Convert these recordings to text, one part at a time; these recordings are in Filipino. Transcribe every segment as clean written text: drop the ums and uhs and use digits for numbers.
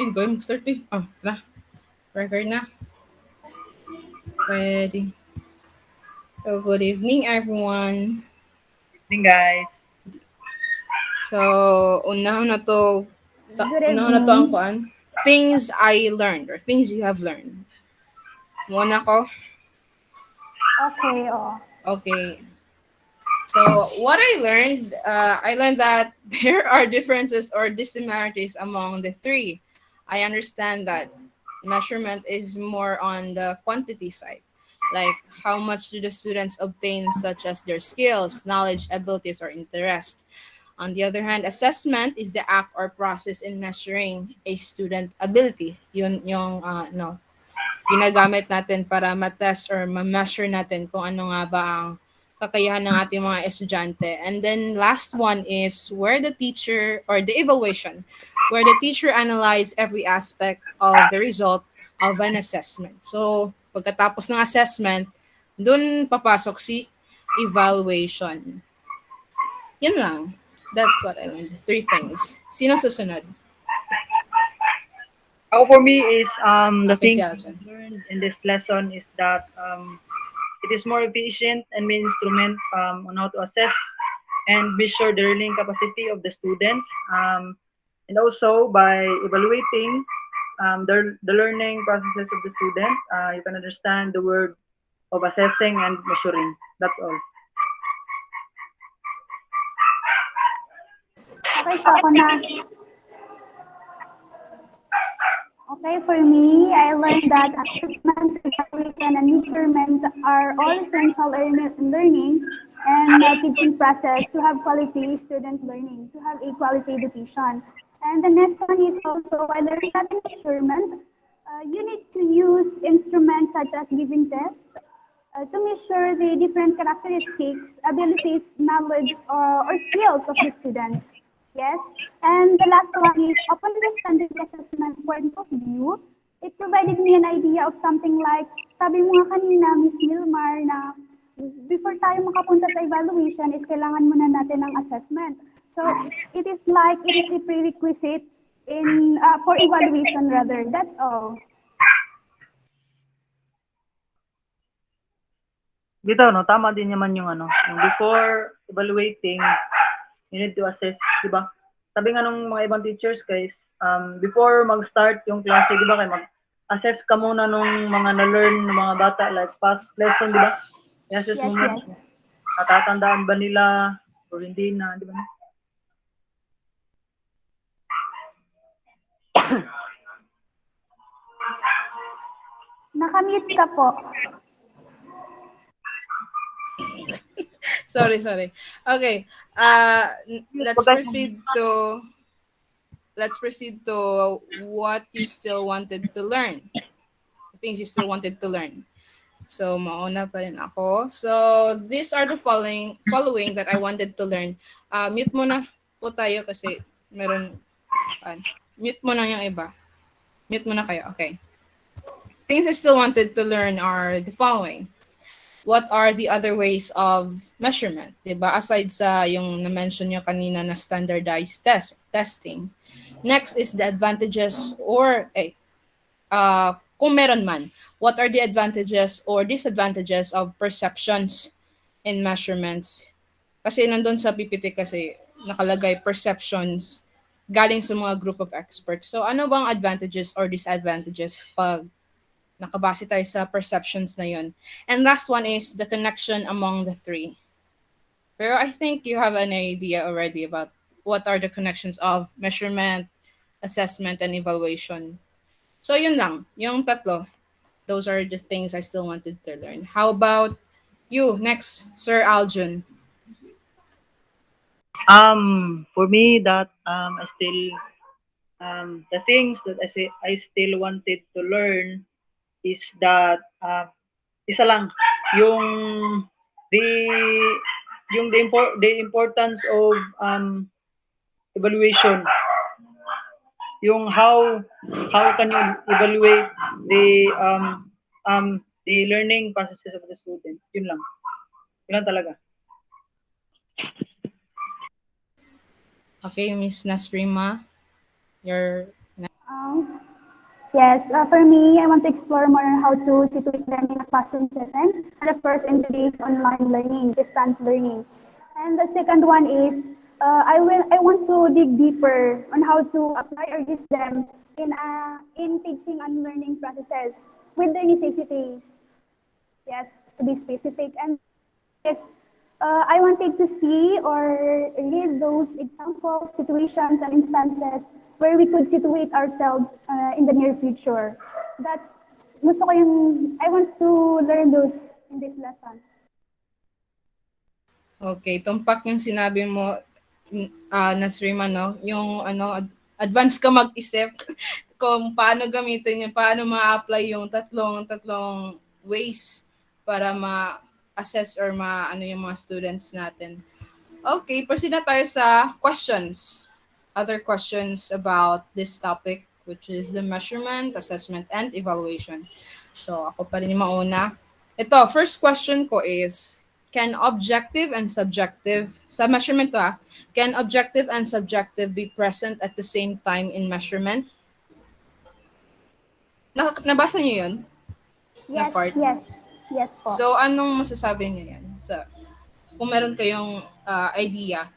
Ay, go mag-start eh. Oh, na. Record na. Ready. So, good evening, everyone. Evening, guys. So, unahon na to, Good unahon na to ang evening. kuan. Things I learned or things you have learned. Muna ko. Okay, oh. Okay. So, what I learned that there are differences or dissimilarities among the three. I understand that measurement is more on the quantity side, like how much do the students obtain, such as their skills, knowledge, abilities, or interest. On the other hand, assessment is the act or process in measuring a student ability. Yun yung no, ginagamit natin para ma-test or ma-measure natin kung ano nga ba ang kakayahan ng ating mga estudyante. And then last one is where the teacher or the evaluation, where the teacher analyze every aspect of the result of an assessment. So, pagkatapos ng assessment, dun papasok si evaluation. Yun lang. That's what I learned. Three things. Sino susunod? How for me is the Okay, si things Aljan. I've learned in this lesson is that it is more efficient and main instrument on how to assess and measure the learning capacity of the student. And also by evaluating the learning processes of the student, you can understand the word of assessing and measuring. That's all. Okay, so ako na. Okay, for me, I learned that assessment, evaluation, and measurement are all essential in learning and teaching process to have quality student learning, to have a quality education. And the next one is also, I learned that in measurement, you need to use instruments such as giving tests to measure the different characteristics, abilities, knowledge, or skills of the students. Yes. And the last one is upon understanding the assessment point of view, it provided me an idea of something like, sabi mo nga kanina, Miss Milmar, na before tayo makapunta sa evaluation is kailangan muna natin ng assessment. So it is like, it is a prerequisite in for evaluation rather. That's all. Dito, no, tama din naman yung yung before evaluating, you need to assess, di ba? Sabi nga nung mga ibang teachers, guys, before mag-start yung klase, di ba, kayo mag-assess ka muna nung mga na-learn ng mga bata, like past lesson, di ba? I-assess mo Yes, muna. yes. Natatandaan ba nila o hindi na, di ba? Nakamute ka po. Sorry. Okay. Let's proceed to what you still wanted to learn. Things you still wanted to learn. So, mauna pa rin ako. So, these are the following that I wanted to learn. Mute muna po tayo kasi meron, mute mo na yung iba. Mute muna kayo. Okay. Things I still wanted to learn are the following. What are the other ways of measurement? Diba? Aside sa yung na-mention nyo kanina na standardized testing. Next is the advantages or, kung meron man, what are the advantages or disadvantages of perceptions in measurements? Kasi nandun sa PPT kasi nakalagay perceptions galing sa mga group of experts. So ano bang advantages or disadvantages pag nakabase tayo sa perceptions na yun? And last one is the connection among the three. Pero I think you have an idea already about what are the connections of measurement, assessment, and evaluation. So yun lang, yung tatlo. Those are the things I still wanted to learn. How about you? Next, Sir Aljun. For me, that I still the things that I still wanted to learn is that isa lang yung the the importance of evaluation, yung how can you evaluate the learning processes of the student. Yun lang talaga. Okay, Miss Nasrima, your Yes, for me, I want to explore more on how to situate learning in a classroom setting, and of course, in today's online learning, distant learning. And the second one is, I want to dig deeper on how to apply or use them in teaching and learning processes with their necessities. Yes, to be specific. And yes, I wanted to see or read those examples, situations, and instances where we could situate ourselves in the near future. That's gusto ko yung, I want to learn those in this lesson. Okay, tumpak yung sinabi mo, Nasrima, no? Yung advance ka mag-isip kung paano gamitin yun, paano ma-apply yung tatlong ways para ma-assess or ano yung mga students natin. Okay, proceed na tayo sa questions. Other questions about this topic, which is the measurement, assessment, and evaluation. So, ako pa rin yung mauna. Ito, first question ko is, can objective and subjective, sa measurement to can objective and subjective be present at the same time in measurement? Nabasa niyo yun? Na Yes, part? yes, yes po. So, anong masasabi niyo yan? Kung meron kayong idea,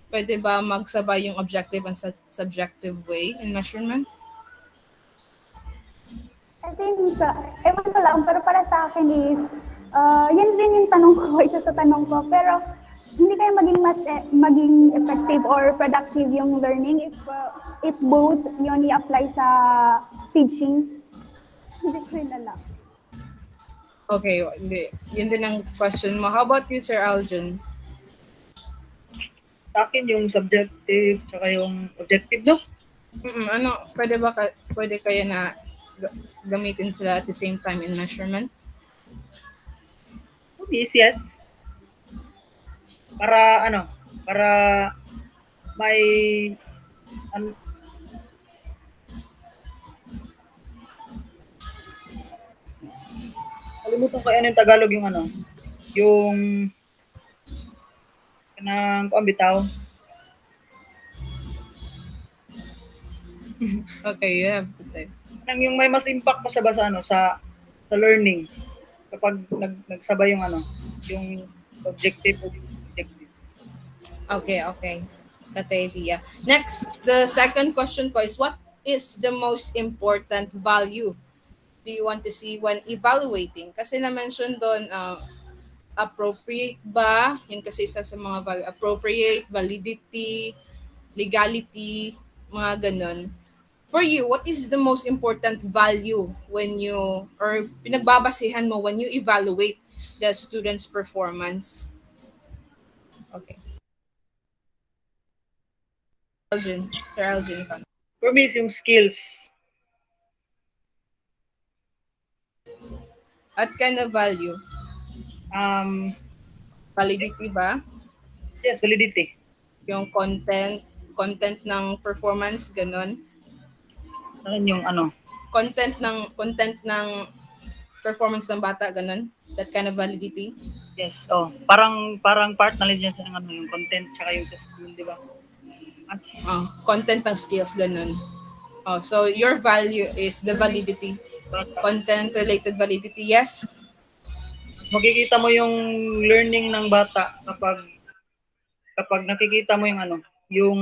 pwede ba magsabay yung objective and subjective way in measurement? I think, ewan ko lang, pero para sa akin is, yan din yung tanong ko, isa sa tanong ko. Pero hindi kayo maging effective or productive yung learning if both yun i-apply sa teaching. Hindi ko yun alam. Okay, hindi. Yun din ang question mo. How about you, Sir Aljon? Sa akin yung subjective tsaka yung objective, no? Pwede kaya na gamitin sila at the same time in measurement? Yes. Para may kalimutan ko ano yung Tagalog yung yung kanang bitaw. Okay, you have to type. Yung may mas impact pa siya ba sa learning kapag nagsabay yung yung objective o objective. Okay. Got the idea. Next, the second question ko is, what is the most important value do you want to see when evaluating? Kasi na-mention doon, appropriate ba? Yun kasi isa sa mga value. Appropriate, validity, legality, mga ganun. For you, what is the most important value when you, or pinagbabasihan mo when you evaluate the student's performance? Okay. Sir Aljon. For me, is yung skills. At kind of value? Validity ba? Yes, validity. Yung content ng performance, ganun? Yung Content ng performance ng bata, ganun? That kind of validity? Yes, parang part na rin yan sa yung content tsaka yung skill, di ba? Content ng skills, ganun. So your value is the validity. Content-related validity, yes? Makikita mo yung learning ng bata kapag nakikita mo yung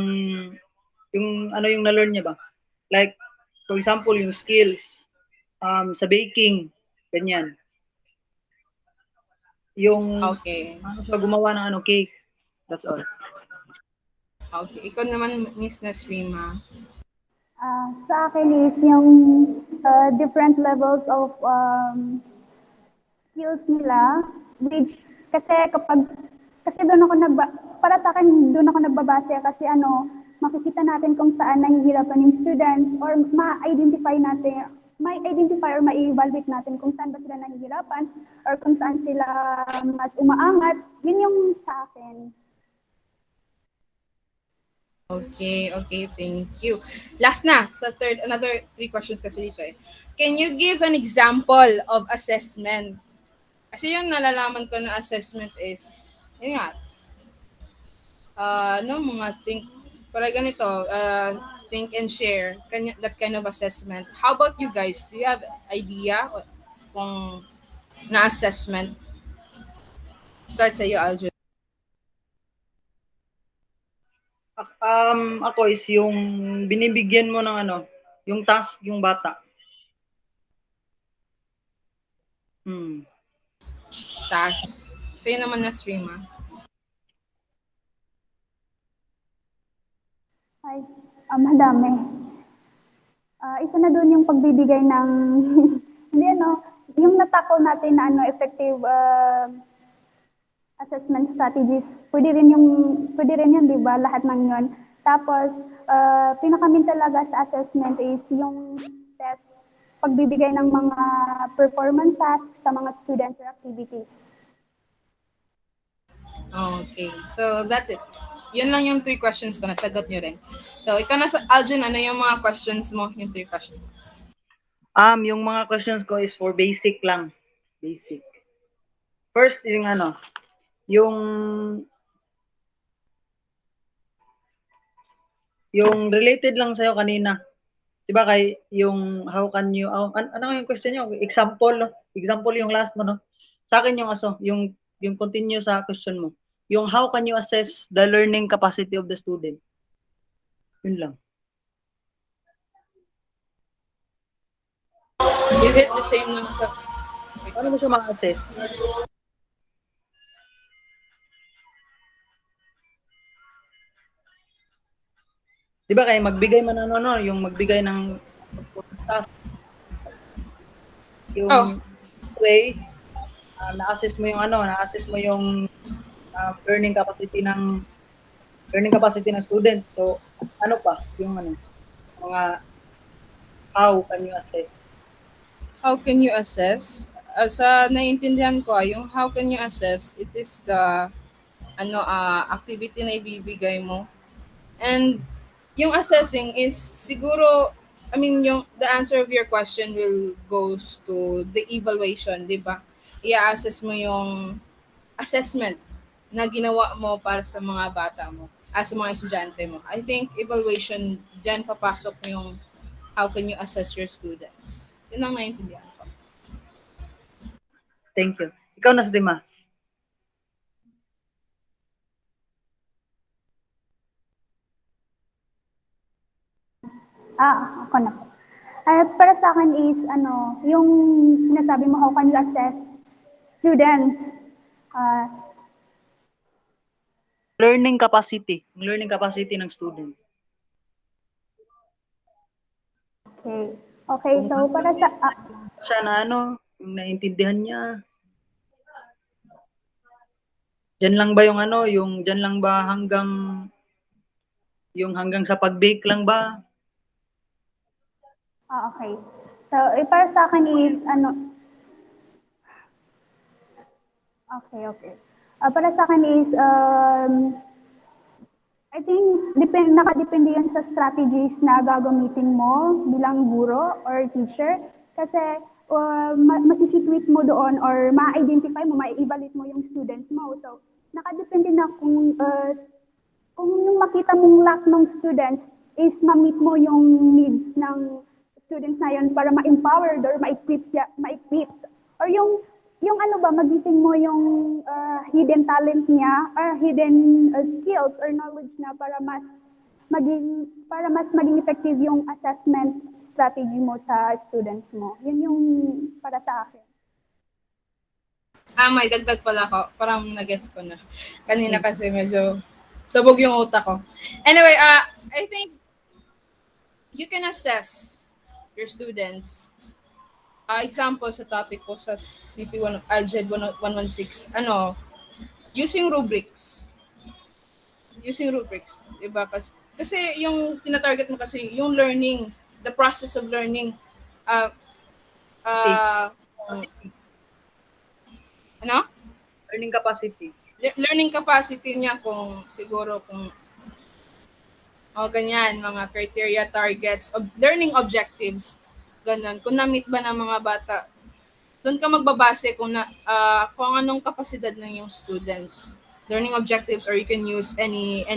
yung na-learn niya ba? Like, for example, yung skills sa baking, ganyan. Yung Okay. sa gumawa ng cake. That's all. Okay. Ikaw naman, Miss Nasrima. Sa akin is yung different levels of skills nila, which kasi doon ako para sa akin doon ako nagbabase kasi makikita natin kung saan nahihirapan yung students or ma-identify or ma-evaluate natin kung saan ba sila nahihirapan or kung saan sila mas umaangat. Yun yung sa akin. Okay, thank you. Last na, sa another 3 questions kasi dito eh. Can you give an example of assessment? Kasi yung nalalaman ko na assessment is, yun nga, mga think, para ganito, think and share that kind of assessment. How about you guys? Do you have idea kung na assessment? Start sa iyo, Aljun. Ako is yung binibigyan mo ng ano, yung task yung bata. Task. Sa'yo naman na stream, ah. Ay, madami. Isa na doon yung pagbibigay ng, hindi yung natakol natin na effective assessment strategies. Pwede rin yun, di ba? Lahat ng yun. Tapos, pinakamin talaga sa assessment is yung tests, pagbibigay ng mga performance tasks sa mga students or activities. Okay. So, that's it. Yun lang yung 3 questions ko. Nasagot nyo rin. So, ikaw na, Aljun, ano yung mga questions mo? Yung 3 questions. Yung mga questions ko is for basic lang. Basic. First, yung related lang sa'yo kanina. Diba kay yung how can you, ano yung question nyo? Example yung last mo, no? Sa akin yung continue sa question mo. Yung how can you assess the learning capacity of the student? Yun lang. Is it the same lang sa... Paano mo siya ma-assess? Diba kay magbigay man yung magbigay ng task. Yung way, na-assess mo yung learning capacity ng student. So, ano pa? Yung mga how can you assess? How can you assess? Sa naiintindihan ko, yung how can you assess, it is the activity na ibibigay mo. And yung assessing is siguro, the answer of your question will goes to the evaluation, di ba? I-assess mo yung assessment na ginawa mo para sa mga bata mo, sa mga estudyante mo. I think evaluation, dyan papasok yung how can you assess your students. Yun ang naiintindihan ko. Thank you. Ikaw na, Srima. Ako na. Para sa akin is, yung sinasabi mo, how can you assess students? Learning capacity ng student. Okay, so para sa... siya na yung naintindihan niya. Diyan lang ba diyan lang ba hanggang sa pag-bake lang ba? Okay. So, para sa akin is, okay. Para sa akin is, I think, nakadepende yun sa strategies na gagamitin mo bilang guro or teacher. Kasi, masisituate mo doon or ma-identify mo, ma-evaluate mo yung students mo. So, nakadepende na kung yung makita mong lack ng students is ma-meet mo yung needs ng students na yun para ma-empower or ma-equip. Or yung magising mo yung hidden talent niya or hidden skills or knowledge na para mas maging effective yung assessment strategy mo sa students mo. Yun yung para sa akin. May dagdag pala ako. Parang nag-gets ko na. Kanina kasi medyo sabog yung utak ko. Anyway, I think you can assess your students. Example sa topic ko sa CP1 Alged 116, using rubrics. Diba? Kasi yung tinatarget mo kasi yung learning, the process of learning. Learning capacity. Learning capacity niya kung ganyan, mga criteria, targets, learning objectives, ganun. Kung na-meet ba ng mga bata, doon ka magbabase kung anong kapasidad ng yung students. Learning objectives, or you can use any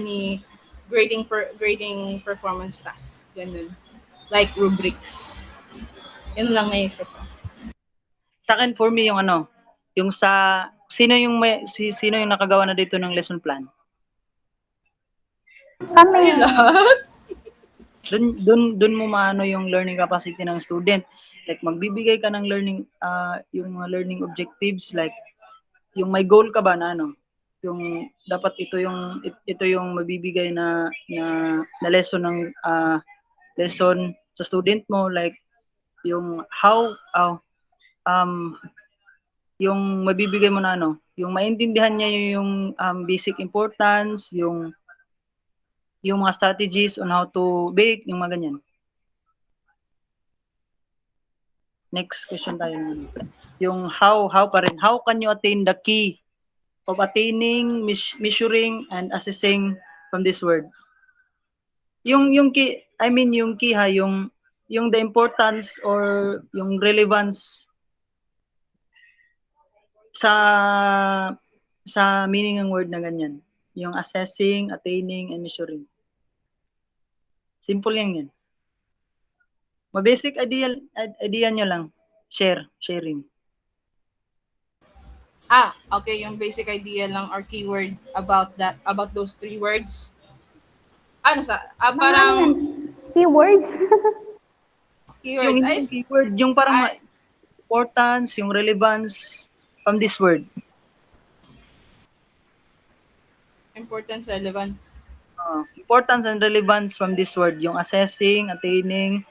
grading performance tasks. Ganun. Like rubrics. Yun lang naisip ko. Sa akin, for me, yung ano, yung sa, sino yung nakagawa na dito ng lesson plan? Kami, Ayun lahat. Dun mo maano yung learning capacity ng student. Like, magbibigay ka ng yung mga learning objectives, like, yung may goal ka ba na ano, yung dapat ito yung mabibigay na lesson lesson sa student mo, like yung yung mabibigay mo na ano, yung maintindihan niya yung basic importance, yung mga strategies on how to bake, yung mga ganyan. Next question tayo naman. Yung how pa rin. How can you attain the key of attaining, measuring, and assessing from this word? Yung key, I mean yung key ha, yung the importance or yung relevance sa meaning ng word na ganyan. Yung assessing, attaining, and measuring. Simple yan. Mabasic idea nyo lang. Sharing. Okay, yung basic idea lang or keyword about those 3 words. mga Parang ano yan, keywords. keywords. Yung hindi yung keyword, yung parang importance, yung relevance from this word. Importance, relevance. Importance and relevance from this word, yung assessing, attaining,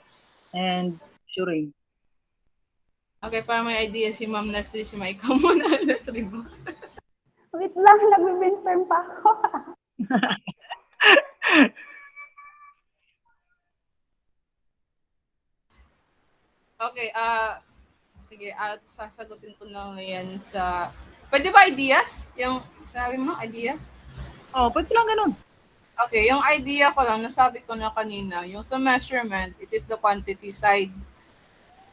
and measuring. Okay, para may idea si Ma'am Nursery, si Maika muna. Nursery mo. Wait lang, nag-brainstorm pa ako. Okay, sige, sasagutin ko na yan sa... Pwede ba ideas? Yung sabi mo, ideas? Pwede lang ganun. Okay, yung idea ko lang, nasabi ko na kanina, yung sa measurement, it is the quantity side.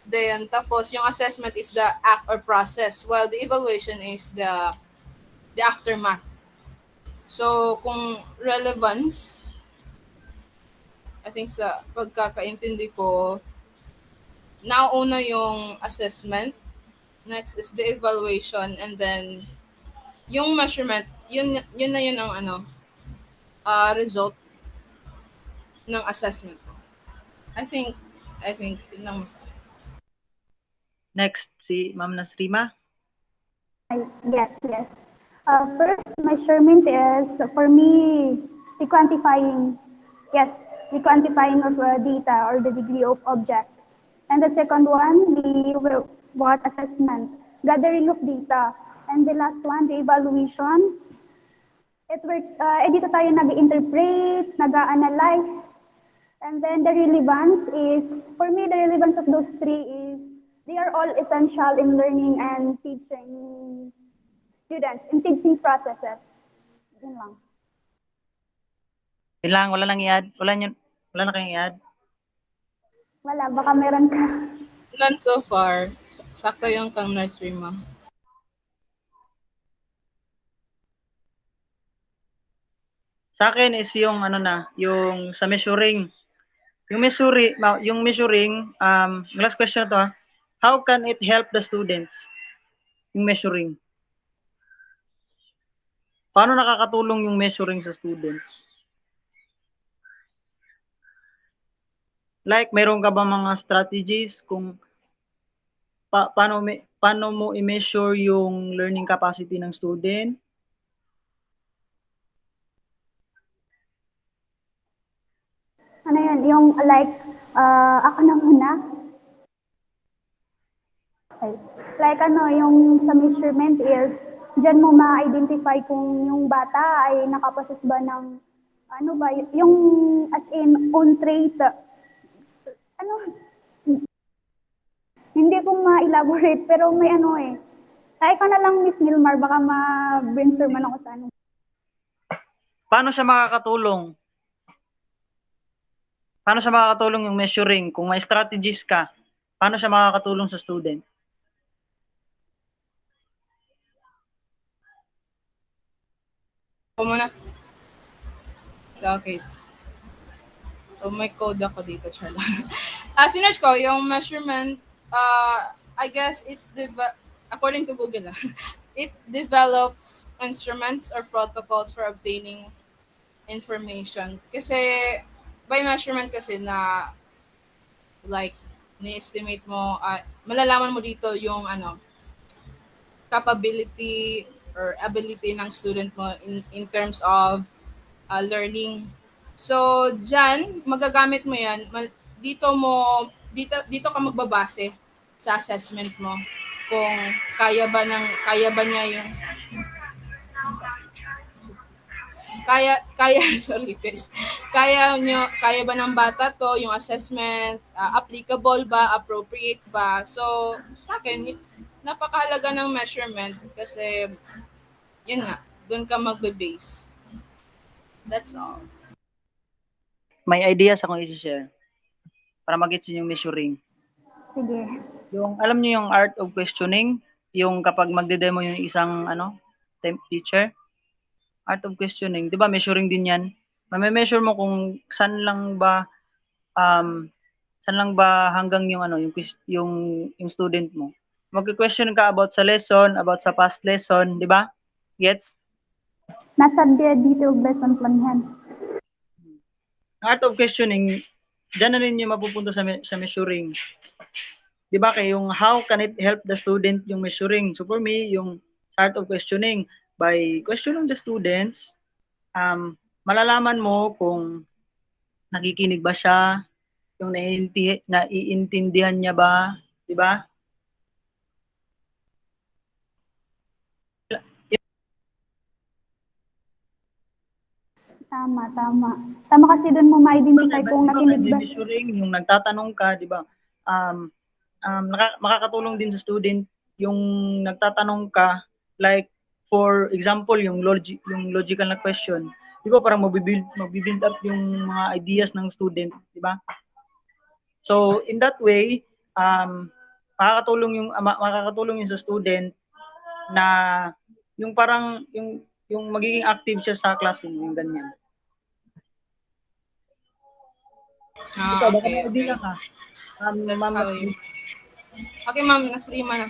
Then, tapos, yung assessment is the act or process, while the evaluation is the aftermath. So, kung relevance, I think sa pagkakaintindi ko, nauna yung assessment, next is the evaluation, and then yung measurement, yun na yun ang result ng assessment. I think yun lang masabi. Next, si Ma'am Nasrima. Yes. First, measurement is, for me, the quantifying. Yes, the quantifying of data or the degree of objects. And the second one, the what assessment, gathering of data. And the last one, the evaluation. Dito tayo nag-interpret, nag-analyze. And then the relevance is, for me, the relevance of those 3 is, they are all essential in learning and teaching students, in teaching processes. Yun lang. Yun lang, wala nang i-add. Wala na kayong i-add. Wala, baka meron ka. None so far. Sakto yung kang nursery mo. Sa akin is yung yung sa measuring. Yung measuring, last question to ha. How can it help the students? Yung measuring. Paano nakakatulong yung measuring sa students? Like, meron ka ba mga strategies kung paano mo i-measure yung learning capacity ng student? Ano yun, yung like, ako na muna. Okay. Like yung sa measurement is, dyan mo ma-identify kung yung bata ay nakapossess ba ng, yung as in on trait. Hindi ko ma-elaborate, pero may Kaya ka na lang, Miss Nilmar, baka ma-brainstorman ako sa Paano siya makakatulong? Paano siya makakatulong yung measuring? Kung may strategies ka, paano siya makakatulong sa student? Ako muna. So, okay. So, may code ako dito. Chala. Sinerge ko, yung measurement, I guess according to Google, it develops instruments or protocols for obtaining information. Kasi, by measurement kasi na, like, ni-estimate mo, malalaman mo dito yung, capability or ability ng student mo in terms of learning. So, diyan magagamit mo 'yan. Dito ka magbabase sa assessment mo kung kaya ba niya yung kaya sorry guys. Kaya ba ng bata to yung assessment, applicable ba, appropriate ba? So, sa akin napakahalaga ng measurement kasi yun nga, doon ka magbe-base. That's all. May ideas akong i-share para mag-gets yung measuring. Sige. Yung alam niyo yung art of questioning, yung kapag magde-demo yung isang teacher, art of questioning, 'di ba measuring din 'yan. Mame-measure mo kung saan lang ba hanggang yung yung student mo. Magke-question ka about sa lesson, about sa past lesson, 'di ba? Gets? Nasa detailed lesson plan yan. Art of questioning, diyan na rin yung mapupunta sa measuring. 'Di ba kay yung how can it help the student yung measuring. So for me, yung art of questioning, by questioning the students, malalaman mo kung nakikinig ba siya, yung naiintindihan niya ba, 'di ba? Tama, tama. Tama kasi doon mo ma-identify kung nakinig May ba. measuring, yung nagtatanong ka, 'di ba? Makakatulong din sa student yung nagtatanong ka, like for example yung logical na question, 'di ba parang mabibuild up yung mga ideas ng student, 'di ba? So in that way, makakatulong yung sa student na yung parang yung magiging active siya sa klase mo, yung ganyan. Ikaw, baka Okay, may okay. idea ka. That's Ma'am, how you... Okay, ma'am, naslima na.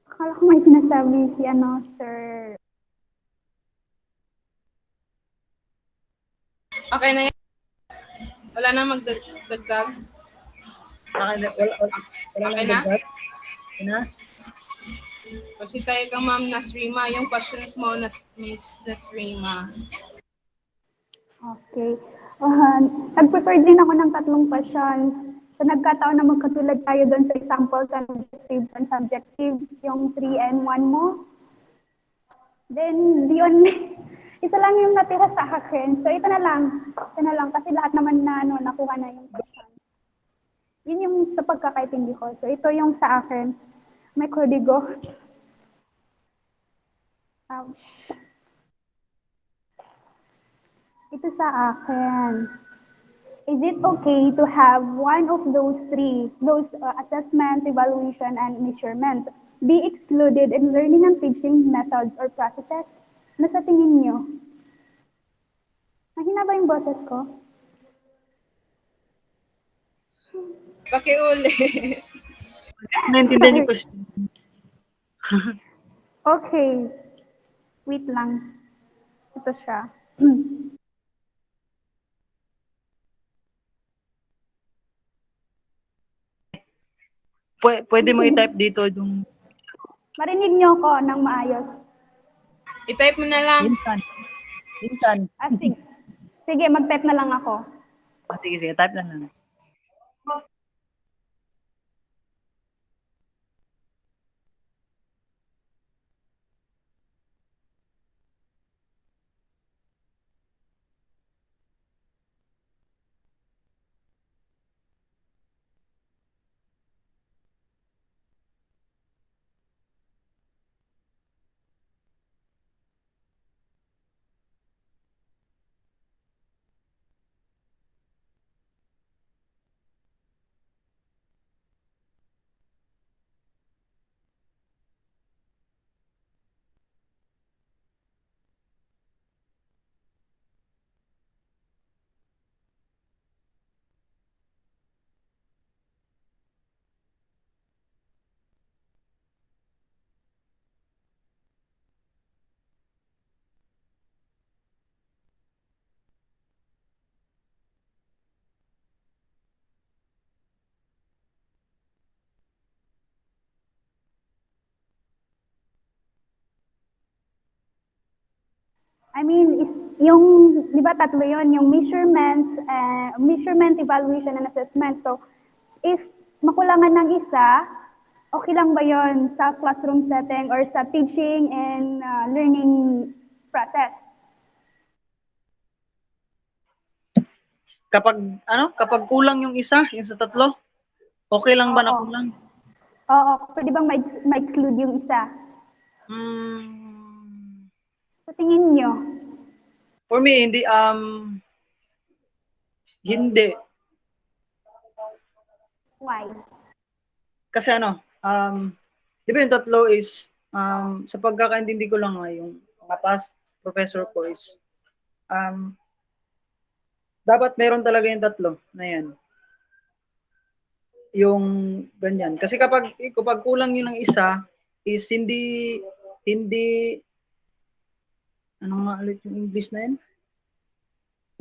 Akala ko may sinasabi si sir. Okay na yan. Wala na magdagdag. wala Okay lang na? dagdag. Na? Kasi tayo kang ma'am Nasrima, yung questions mo, Miss Nasrima. Okay. Nag-prepare din ako ng 3 questions. So nagkataon na magkatulad tayo doon sa examples and objectives and subjectives, yung 3 and 1 mo. Then, yun, isa lang yung natira sa akin. So ito na lang kasi lahat naman na nakuha na yung question. Yun yung sa pagkakaintindi ko. So ito yung sa akin. May kodigo. Ito sa akin. Is it okay to have one of those 3, assessment, evaluation, and measurement, be excluded in learning and teaching methods or processes? Ano sa tingin niyo? Mahina ba yung boses ko? Pakiuli. Naintindihan niyo po siya. Okay. Wait lang. Ito siya. Pwede mo i-type dito yung Marinig niyo ako ng maayos. I-type mo na lang. Minsan. Sige. Sige, mag-type na lang ako. Sige, type na lang. I mean, yung, di ba tatlo yun, yung measurements, measurement, evaluation, and assessment. So, if makulangan ng isa, okay lang ba yon sa classroom setting or sa teaching and learning process? Kapag kulang yung isa, yung sa tatlo, okay lang ba na Oo. kulang? Oo, pwede bang ma-exclude yung isa? Sa tingin nyo? For me, hindi. Why? Kasi di ba yung tatlo is, sa pagkakaintindi ko lang yung mga past professor ko is, dapat meron talaga yung tatlo na yan. Yung ganyan. Kasi kapag kulang yun ng isa, is hindi, ano nga ulit yung English na yun?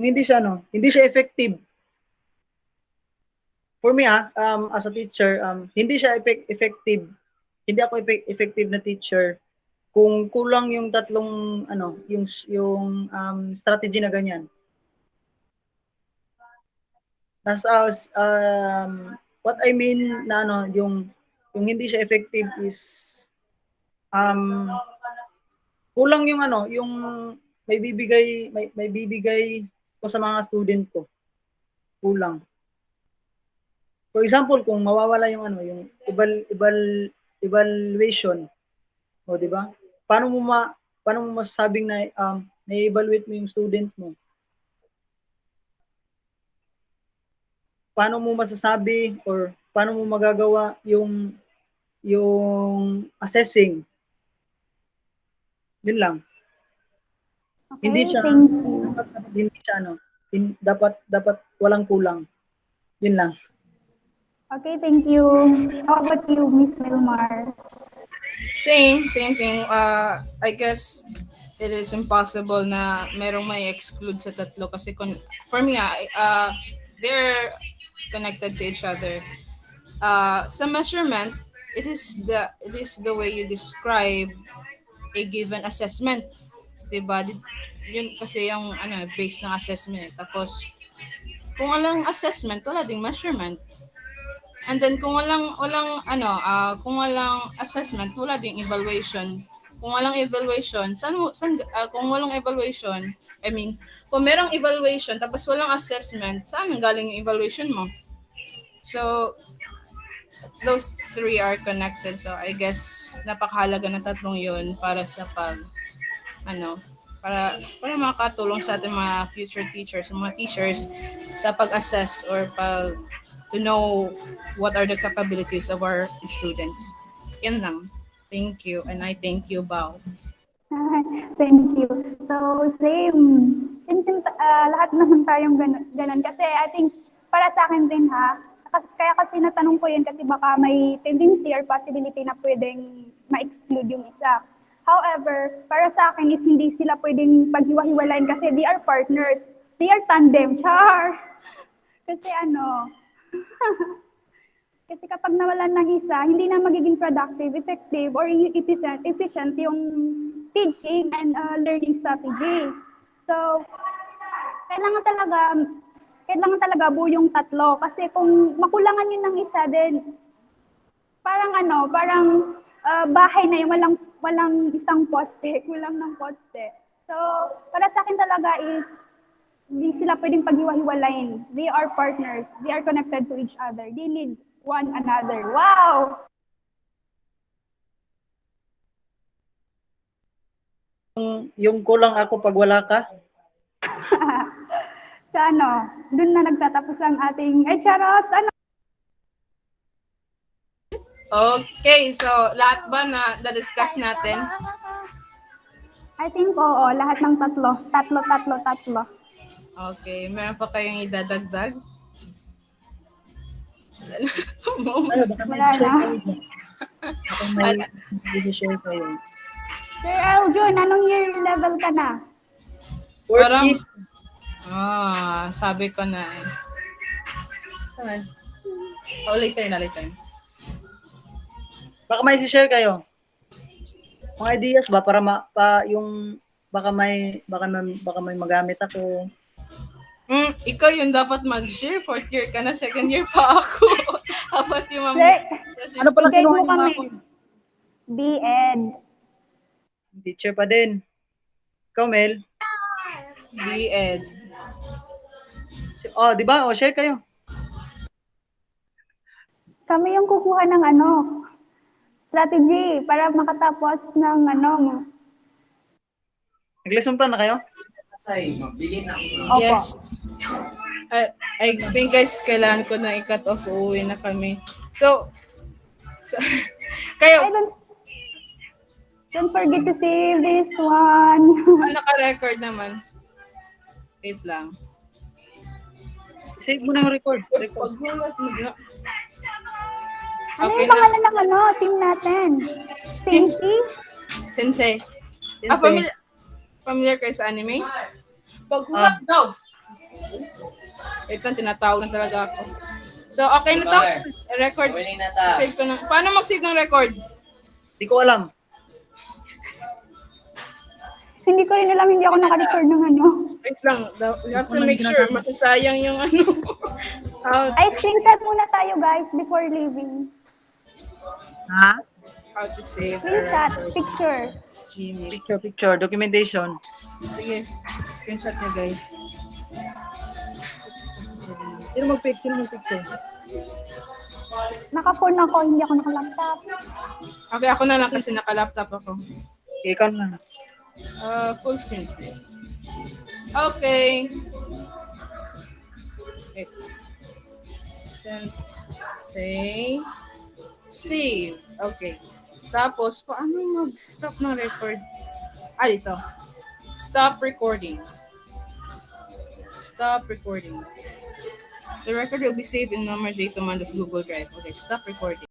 Hindi siya effective. For me, as a teacher, hindi siya effective. Hindi ako effective na teacher kung kulang yung tatlong yung strategy na ganyan. What I mean na yung hindi siya effective is kulang yung yung may bibigay ko sa mga student ko. Kulang. For example, kung mawawala yung yung evaluation, o di ba? Paano mo masasabing na na-evaluate mo yung student mo? Paano mo masasabi or paano mo magagawa yung assessing? Yun lang. Okay, Hindi siya thank you. dapat walang kulang. Yun lang. Okay, thank you. How about you, Miss Melmar? Same thing. I guess it is impossible na merong may exclude sa tatlo kasi for me, they're connected to each other. Sa measurement, it is the way you describe a given assessment. Diba? Yun kasi yung base ng assessment. Tapos, kung walang assessment, wala ding measurement. And then kung walang assessment, wala ding evaluation. Kung walang evaluation, kung walang evaluation, kung merong evaluation tapos walang assessment, saan galing yung evaluation mo? So those three are connected. So I guess napakahalaga ng tatlong 'yun para sa para makatulong sa ating mga future teachers, mga teachers sa pag-assess or to know what are the capabilities of our students. Yan lang. Thank you. And I thank you, Bao. Thank you. So, same. Since lahat naman tayong ganun. Kasi I think, para sa akin din kaya kasi natanong ko yun kasi baka may tendency or possibility na pwedeng ma-exclude yung isa. However, para sa akin is hindi sila pwedeng paghiwa-hiwalayin kasi they are partners. They are tandem. Char! Kasi kasi kapag nawalan ng isa, hindi na magiging productive, effective, or efficient yung teaching and learning strategy. So, kailangan talaga buo yung tatlo. Kasi kung makulangan yun ng isa, then parang bahay na yung walang isang poste, kulang ng poste. So, para sa akin talaga is, hindi sila pwedeng paghiwa-hiwalayin. They are partners. They are connected to each other. They need one another. Wow! Yung kulang ako pag wala ka. So dun na nagtatapos ang ating, charot, Okay, so lahat ba na-discuss natin? I think oo, lahat ng tatlo. Ano, Okay, meron pa kayong idadagdag? baka may Wala share na. kayo dyan. Baka may share kayo. Sir Eljun, anong year level ka na? Parang, 40. sabi ko na. Later. Baka may share kayo. Mga ideas ba para yung baka may magamit ako. Ikaw yung dapat mag-share. 4th year ka na, 2nd year pa ako. Dapat yung Sir, Ano pala Bigay kinuha mo niyo kami. ako? B.Ed. Teacher pa din. Ikaw, Mel? B.Ed. Oh, di ba? O, share kayo. Kami yung kukuha ng strategy para makatapos ng Nag-lesson plan na kayo? Opo. Yes. I think guys, kailangan ko na i-cut off. Uuwi na kami. So kayo, Ay, don't forget to save this one. naka-record naman. Wait lang. Save mo na yung record. Paghulat mo na. Ano Okay yung na. pangalan ng team natin? Sensei? Sensei. Sensei. Familiar kayo sa anime? Paghulat daw. Wait lang, tinatawag na talaga ako. So, okay na to? Record. Save ko na. Paano mag-save ng record? Di ko alam. Hindi ko rin alam, hindi ako naka-record ng Wait lang. You have to make sure masasayang yung Ay, screenshot muna tayo guys before leaving. Ha? how to save a Screenshot, record. picture. Gmail. Picture, documentation. Sige, screenshot nyo guys. Sino mag-picture? Naka-phone ako, hindi ako naka-laptop. Okay, ako na lang kasi naka-laptop ako. Ikaw na. Full screen still. Okay. Wait. Say save. Okay. Tapos, paano mag-stop ng record? Dito. Stop recording. Stop recording. The record will be saved in Norma J. Tomando's Google Drive. Okay, stop recording.